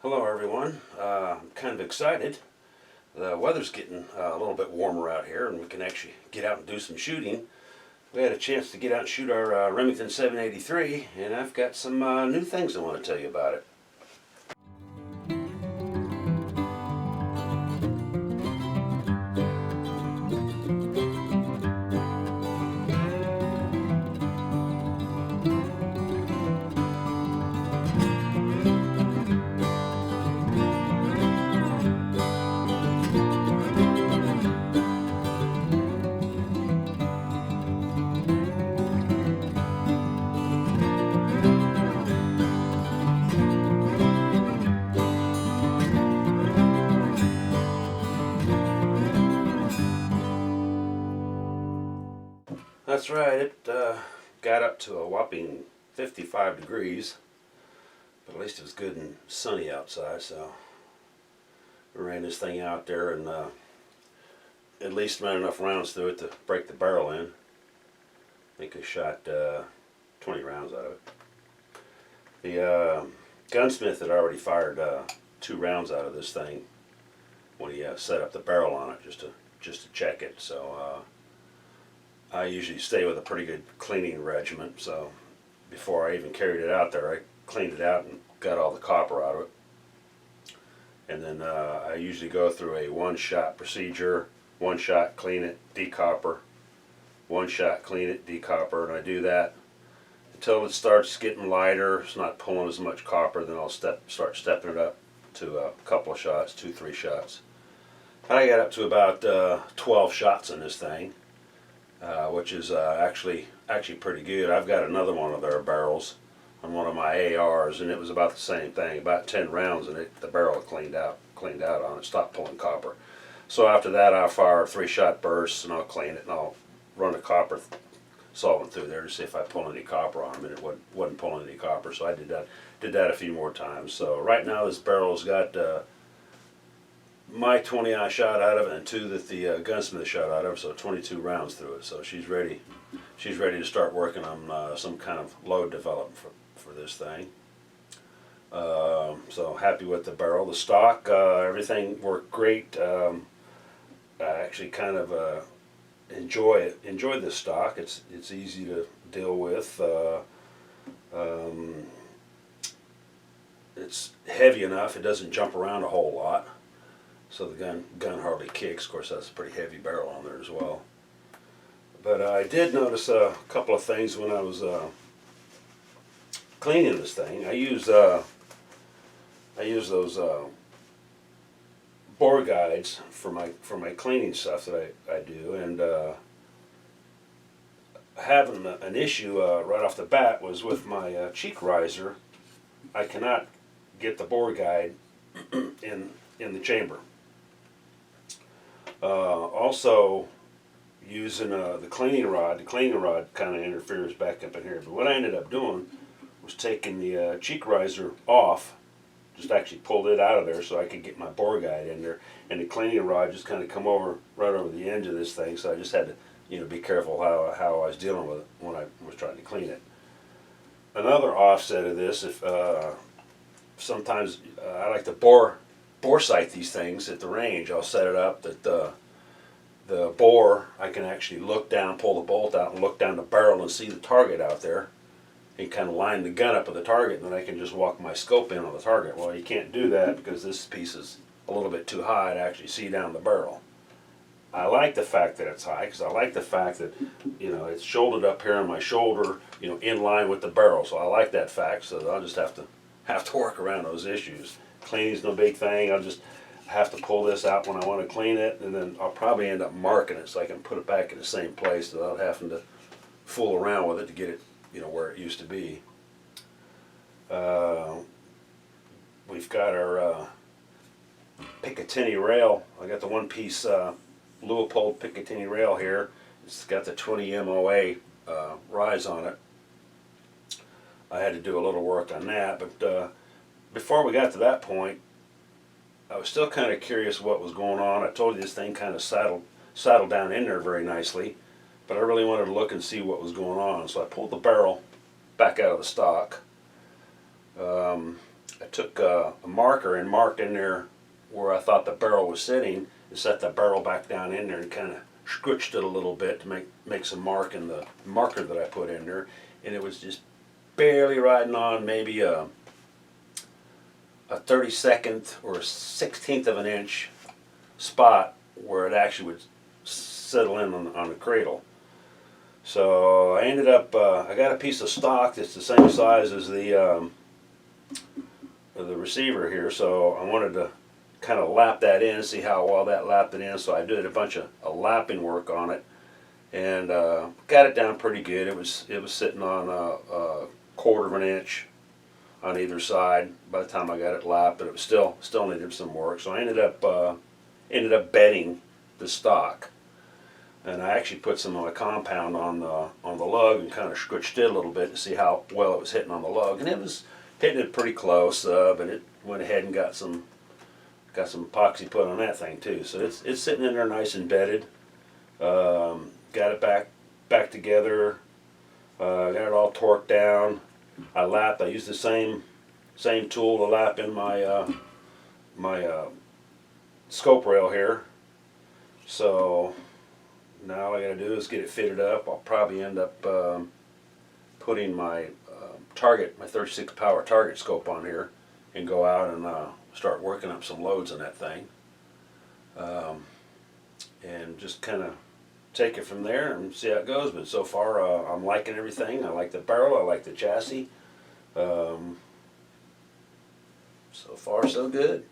Hello everyone. I'm kind of excited. The weather's getting a little bit warmer out here and we can actually get out and do some shooting. We had a chance to get out and shoot our Remington 783 and I've got some new things I want to tell you about it. That's right, it got up to a whopping 55 degrees, but at least it was good and sunny outside, so we ran this thing out there and at least ran enough rounds through it to break the barrel in. I think I shot 20 rounds out of it. The gunsmith had already fired 2 rounds out of this thing when he set up the barrel on it just to check it. So I usually stay with a pretty good cleaning regimen. So before I even carried it out there, I cleaned it out and got all the copper out of it. And then I usually go through a one-shot procedure. One shot, clean it, decopper. One shot, clean it, decopper, and I do that until it starts getting lighter. It's not pulling as much copper. Then I'll start stepping it up to a couple of shots, 2-3 shots. I got up to about 12 shots in this thing, which is actually pretty good. I've got another one of their barrels on one of my ARs, and it was about the same thing. About 10 rounds, and the barrel cleaned out on it, stopped pulling copper. So after that, I'll fire 3-shot bursts, and I'll clean it, and I'll run a copper solvent through there to see if I pull any copper on them, and it wasn't pulling any copper. So I did that a few more times. So right now, this barrel's got my 20 I shot out of it, and 2 that the gunsmith shot out of it, so 22 rounds through it. So she's ready to start working on some kind of load development for this thing. So happy with the barrel. The stock, everything worked great. I actually kind of enjoy this stock. It's easy to deal with. It's heavy enough. It doesn't jump around a whole lot, so the gun hardly kicks. Of course, that's a pretty heavy barrel on there as well. But I did notice a couple of things when I was cleaning this thing. I use those bore guides for my cleaning stuff that I do, and having an issue right off the bat was with my cheek riser. I cannot get the bore guide in the chamber. Also, using the cleaning rod kind of interferes back up in here. But what I ended up doing was taking the cheek riser off. Just actually pulled it out of there so I could get my bore guide in there, and the cleaning rod just kind of come right over the edge of this thing. So I just had to, be careful how I was dealing with it when I was trying to clean it. Another offset of this, if sometimes I like to bore sight these things at the range. I'll set it up that the bore, I can actually look down, pull the bolt out, and look down the barrel and see the target out there, and kind of line the gun up with the target, and then I can just walk my scope in on the target. Well, you can't do that because this piece is a little bit too high to actually see down the barrel. I like the fact that it's high because I like the fact that it's shouldered up here on my shoulder, in line with the barrel. So I like that fact. So I'll just have to work around those issues. Cleaning's no big thing. I'll just have to pull this out when I want to clean it, and then I'll probably end up marking it so I can put it back in the same place without having to fool around with it to get it where it used to be. We've got our Picatinny rail. I got the one-piece Leupold Picatinny rail here. It's got the 20 MOA rise on it. I had to do a little work on that, but before we got to that point, I was still kind of curious what was going on. I told you this thing kind of saddled down in there very nicely, but I really wanted to look and see what was going on. So I pulled the barrel back out of the stock. I took a marker and marked in there where I thought the barrel was sitting, and set the barrel back down in there and kind of scrooched it a little bit to make some mark in the marker that I put in there, and it was just barely riding on maybe a 32nd or 16th of an inch spot where it actually would settle in on the cradle. So I ended up, I got a piece of stock that's the same size as the receiver here, so I wanted to kind of lap that in, see how well that lapped it in. So I did a bunch of lapping work on it, and got it down pretty good. It was sitting on a quarter of an inch on either side by the time I got it lapped, but it was still needed some work. So I ended up bedding the stock, and I actually put some of my compound on the lug and kind of scrooched it a little bit to see how well it was hitting on the lug, and it was hitting it pretty close. But it went ahead and got some epoxy put on that thing too. So it's sitting in there nice and bedded. Got it back together. Got it all torqued down. I used the same tool to lap in my scope rail here. So now all I gotta do is get it fitted up. I'll probably end up putting my my 36 power target scope on here and go out and start working up some loads in that thing, and just kind of take it from there and see how it goes. But so far I'm liking everything. I like the barrel, I like the chassis. So far so good.